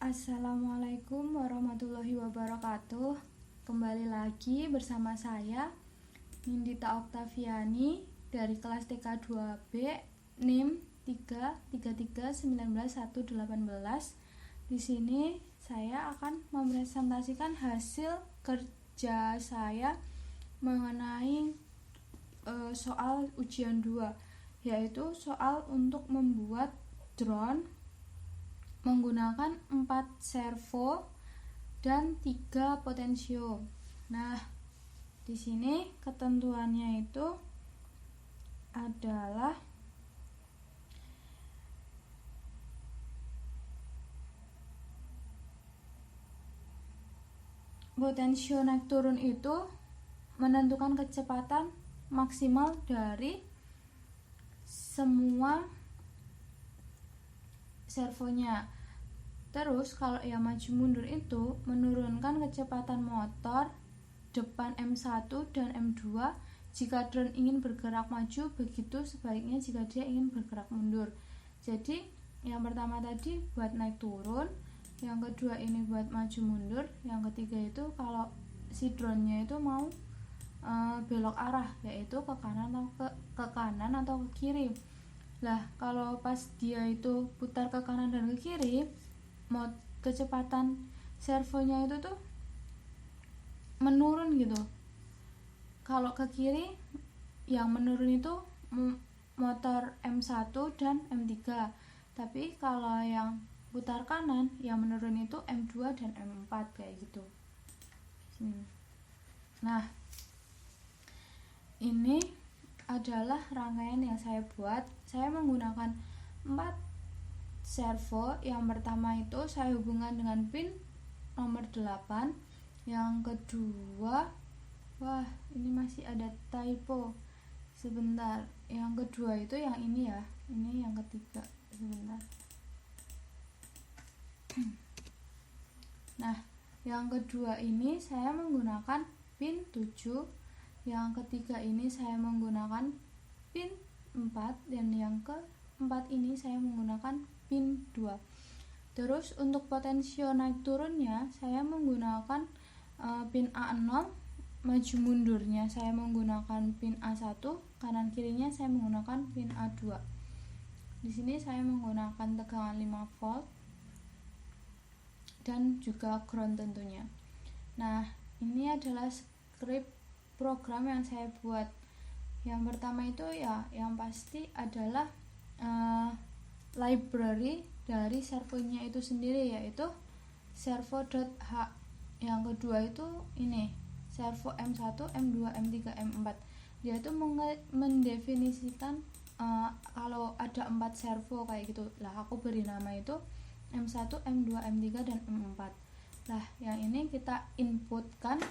Assalamualaikum warahmatullahi wabarakatuh. Kembali lagi bersama saya Nindita Oktaviani dari kelas TK 2B NIM 3331918. Di sini saya akan mempresentasikan hasil kerja saya mengenai soal ujian 2, yaitu soal untuk membuat drone menggunakan 4 servo dan 3 potensio. Nah, di sini ketentuannya itu adalah potensio naik turun itu menentukan kecepatan maksimal dari semua servonya. Terus kalau yang maju mundur itu menurunkan kecepatan motor depan M1 dan M2 jika drone ingin bergerak maju, begitu sebaliknya jika dia ingin bergerak mundur. Jadi yang pertama tadi buat naik turun, yang kedua ini buat maju mundur, yang ketiga itu kalau si drone-nya itu mau belok arah, yaitu ke kanan atau ke kiri. Lah, kalau pas dia itu putar ke kanan dan ke kiri, kecepatan servonya itu tuh menurun gitu. Kalau ke kiri, yang menurun itu motor M1 dan M3. Tapi kalau yang putar kanan, yang menurun itu M2 dan M4 kayak gitu. Nah, ini adalah rangkaian yang saya buat. Saya menggunakan 4 servo. Yang pertama itu saya hubungkan dengan pin nomor 8. Yang kedua, ini masih ada typo. Sebentar. Yang kedua itu yang ini ya. Ini yang ketiga. Sebentar. Nah, yang kedua ini saya menggunakan pin 7. Yang ketiga ini saya menggunakan pin 4, dan yang keempat ini saya menggunakan pin 2. Terus untuk potensio naik turunnya saya menggunakan pin A0, maju mundurnya saya menggunakan pin A1, kanan kirinya saya menggunakan pin A2. Di sini saya menggunakan tegangan 5 volt dan juga ground tentunya. Nah, ini adalah script program yang saya buat. Yang pertama itu ya yang pasti adalah library dari servonya itu sendiri, yaitu servo.h. Yang kedua itu ini servo M1, M2, M3, M4. Dia itu mendefinisikan kalau ada 4 servo kayak gitu. Lah, aku beri nama itu M1, M2, M3 dan M4. Lah, yang ini kita inputkan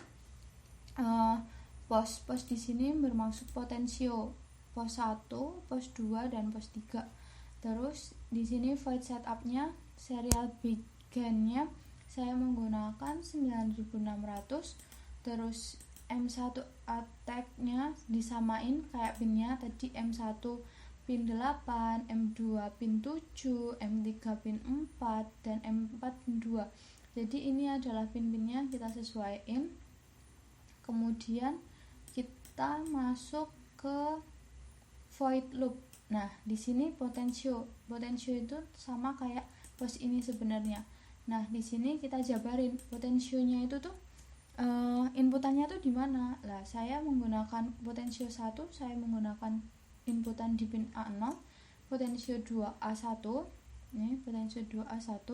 pos di sini bermaksud potensio, pos 1, pos 2 dan pos 3. Terus di sini void setupnya, serial beginnya saya menggunakan 9600. Terus M1 attack-nya disamain kayak pinnya tadi, M1 pin 8, M2 pin 7, M3 pin 4 dan M4 pin 2. Jadi ini adalah pin-pinnya kita sesuaiin. Kemudian kita masuk ke void loop. Nah, di sini potensio itu sama kayak pos ini sebenarnya. Nah, di sini kita jabarin potensionya itu tuh inputannya tuh di mana. Lah, saya menggunakan potensio 1, saya menggunakan inputan di pin A0, potensio 2 A1, ini potensio 2 A1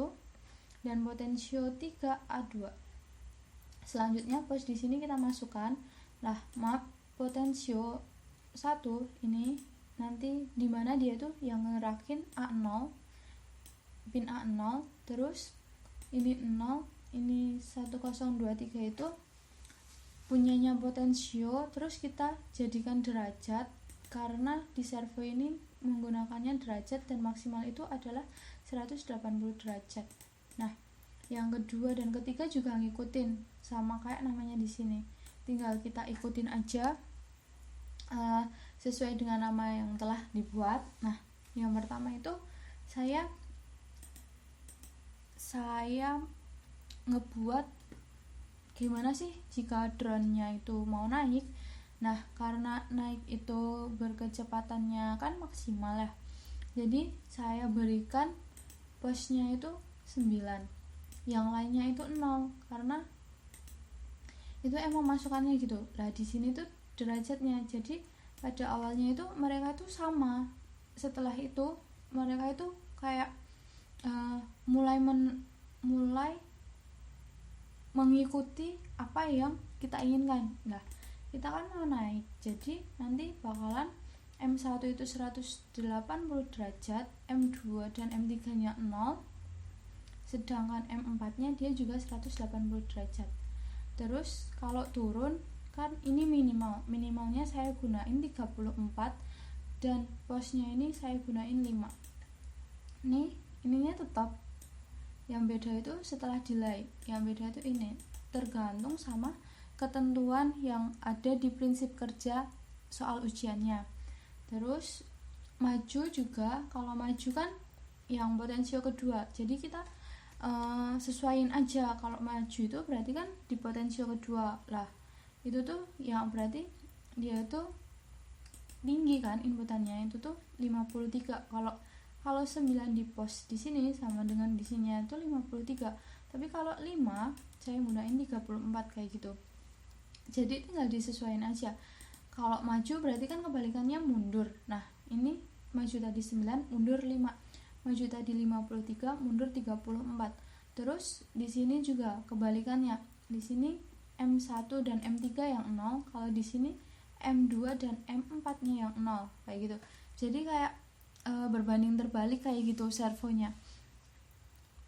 dan potensio 3 A2. Selanjutnya pos di sini kita masukkan. Lah, potensio 1 ini nanti dimana dia tuh yang ngerakin A0, pin A0, terus ini 0, ini 1023 itu punyanya potensio. Terus kita jadikan derajat karena di servo ini menggunakannya derajat dan maksimal itu adalah 180 derajat. Nah, yang kedua dan ketiga juga ngikutin sama kayak namanya di sini. Tinggal kita ikutin aja sesuai dengan nama yang telah dibuat. Nah, yang pertama itu saya saya ngebuat gimana sih jika drone-nya itu mau naik. Nah, karena naik itu berkecepatannya kan maksimal ya, jadi saya berikan posnya itu 9, yang lainnya itu 0, karena itu emang masukannya gitu. Nah, di sini tuh derajatnya, jadi pada awalnya itu mereka itu sama, setelah itu mereka itu kayak mulai mengikuti apa yang kita inginkan. Nah, kita kan mau naik, jadi nanti bakalan M1 itu 180 derajat, M2 dan M3 nya 0, sedangkan M4 nya dia juga 180 derajat. Terus kalau turun kan ini minimalnya saya gunain 34, dan posnya ini saya gunain 5. Ininya tetap, yang beda itu setelah delay, yang beda itu ini tergantung sama ketentuan yang ada di prinsip kerja soal ujiannya. Terus maju juga, kalau maju kan yang potensio kedua, jadi kita sesuaiin aja. Kalau maju itu berarti kan di potensio kedua lah, itu tuh yang berarti dia tuh tinggi kan inputannya, itu tuh 53. Kalau 9 di pos di sini sama dengan di sini itu 53. Tapi kalau 5 saya gunain 34 kayak gitu. Jadi tinggal disesuaikan aja. Kalau maju berarti kan kebalikannya mundur. Nah, ini maju tadi 9, mundur 5. Maju tadi 53, mundur 34. Terus di sini juga kebalikannya. Di sini M1 dan M3 yang 0, kalau di sini M2 dan M4-nya yang 0 kayak gitu. Jadi kayak berbanding terbalik kayak gitu servonya.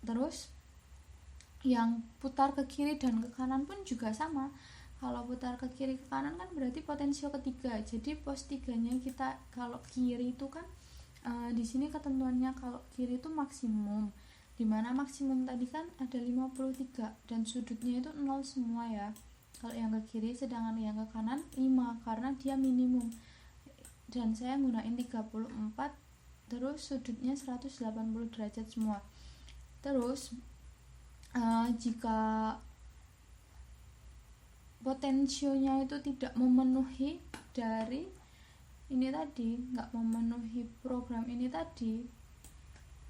Terus yang putar ke kiri dan ke kanan pun juga sama. Kalau putar ke kiri ke kanan kan berarti potensio ketiga. Jadi pos 3-nya kita kalau kiri itu kan di sini ketentuannya kalau kiri itu maksimum. Dimana maksimum tadi kan ada 53 dan sudutnya itu 0 semua ya. Kalau yang ke kiri, sedangkan yang ke kanan 5 karena dia minimum. Dan saya gunain 34, terus sudutnya 180 derajat semua. Terus jika potensionya itu tidak memenuhi dari ini tadi, nggak memenuhi program ini tadi,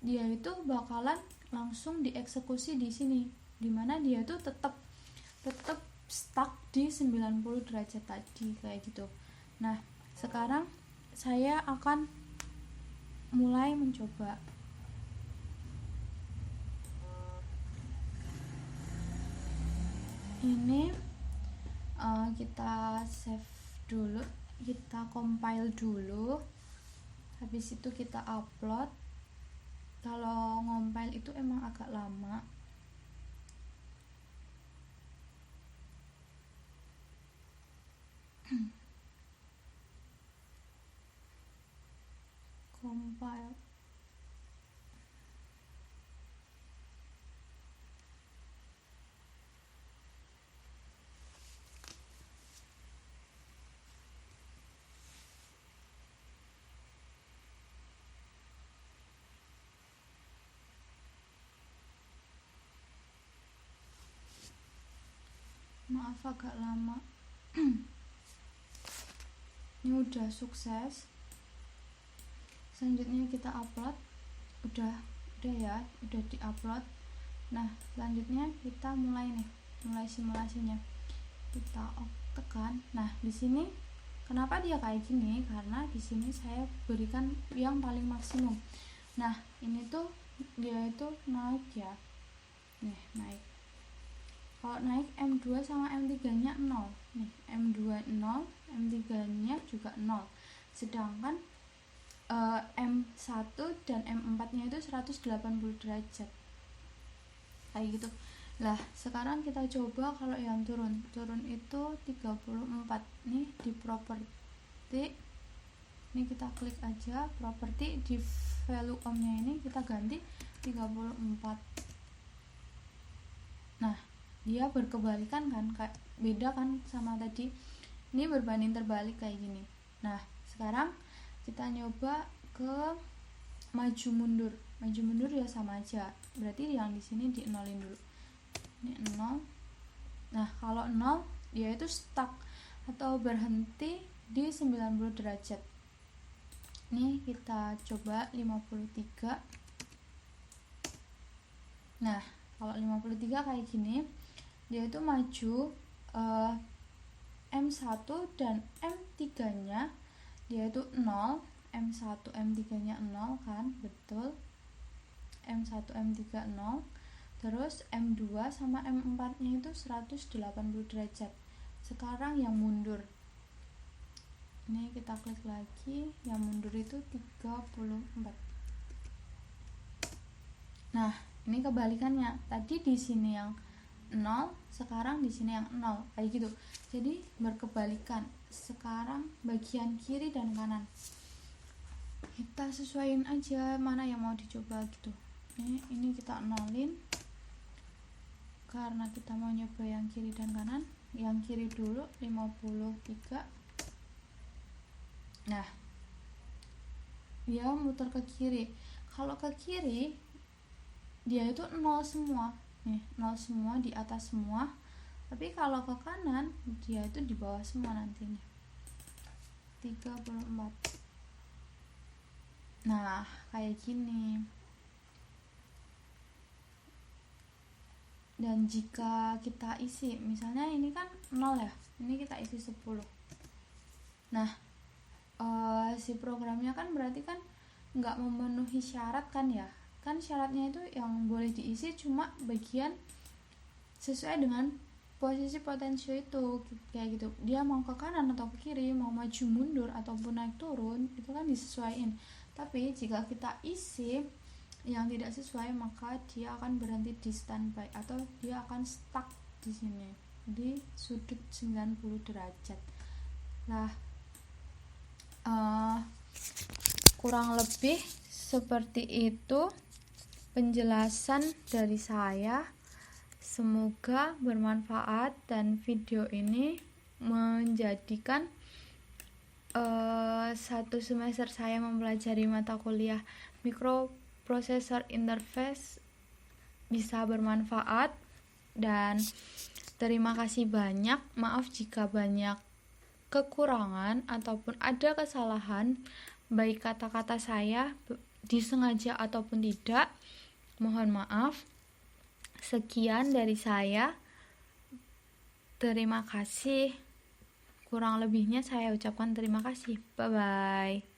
dia itu bakalan langsung dieksekusi di sini, dimana dia itu tetap stuck di 90 derajat tadi kayak gitu. Nah, sekarang saya akan mulai mencoba. Ini kita save dulu, kita compile dulu, habis itu kita upload. Kalau ngompil itu emang agak lama. Compile. Maaf agak lama. Ini udah sukses. Selanjutnya kita upload. Udah ya, udah diupload. Nah, selanjutnya kita mulai simulasinya. Kita tekan. Nah, di sini kenapa dia kayak gini? Karena di sini saya berikan yang paling maksimum. Nah, ini tuh dia itu naik ya. Nih, naik. Kalau naik M2 sama M3-nya 0. Nih, M2 0, M3-nya juga 0. Sedangkan M1 dan M4-nya itu 180 derajat. Kayak gitu. Lah, sekarang kita coba kalau yang turun. Turun itu 34. Nih di properti. Ini kita klik aja properti, di value ohmnya ini kita ganti 34. Nah, dia berkebalikan kan, kayak beda kan sama tadi. Ini berbanding terbalik kayak gini. Nah, sekarang kita nyoba ke maju mundur. maju mundur ya sama aja, berarti yang di sini di nolin dulu. Ini 0. Nah kalau 0 dia itu stuck atau berhenti di 90 derajat. Nih kita coba 53. Nah kalau 53 kayak gini, dia itu maju M1 dan M3 nya dia itu 0, M1 M3 nya 0 kan, betul, M1 M3 0, terus M2 sama M4 nya itu 180 derajat. Sekarang yang mundur, ini kita klik lagi, yang mundur itu 34. Nah ini kebalikannya, tadi di sini yang 0, sekarang di sini yang 0, kayak gitu. Jadi berkebalikan. Sekarang bagian kiri dan kanan kita sesuaiin aja mana yang mau dicoba gitu. Ini kita nolin karena kita mau nyoba yang kiri dan kanan. Yang kiri dulu 53. Nah dia muter ke kiri. Kalau ke kiri dia itu 0 semua, nih 0 semua, di atas semua. Tapi kalau ke kanan dia itu di bawah semua nantinya. 34. Nah kayak gini. Dan jika kita isi, misalnya ini kan 0 ya, ini kita isi 10. Nah si programnya kan berarti kan nggak memenuhi syarat kan ya, kan syaratnya itu yang boleh diisi cuma bagian sesuai dengan posisi potensio itu, kayak gitu. Dia mau ke kanan atau ke kiri, mau maju mundur ataupun naik turun, itu kan disesuaikan. Tapi jika kita isi yang tidak sesuai, maka dia akan berhenti di standby atau dia akan stuck di sini di sudut 90 derajat. Nah kurang lebih seperti itu penjelasan dari saya. Semoga bermanfaat dan video ini menjadikan satu semester saya mempelajari mata kuliah microprocessor interface bisa bermanfaat, dan terima kasih banyak. Maaf jika banyak kekurangan ataupun ada kesalahan, baik kata-kata saya disengaja ataupun tidak, mohon maaf. Sekian dari saya, terima kasih. Kurang lebihnya saya ucapkan terima kasih. Bye bye.